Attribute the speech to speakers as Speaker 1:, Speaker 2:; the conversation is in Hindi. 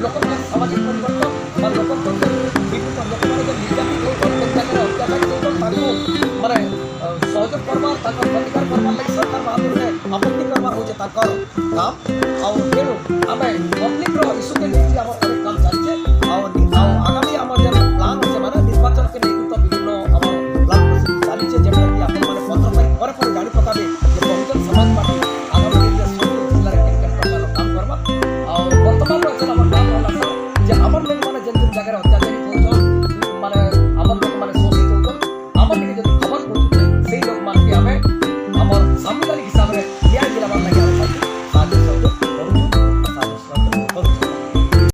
Speaker 1: लोक सामाजिक परिवर्तन लोक लोक निर्यातित अत्याचार माने सहयोग करवा प्रतिकार करवार लगी सरकार बाहादुर आपत्ति करवा हूँ काम आउ तेणु आम पब्लिक इश्यू के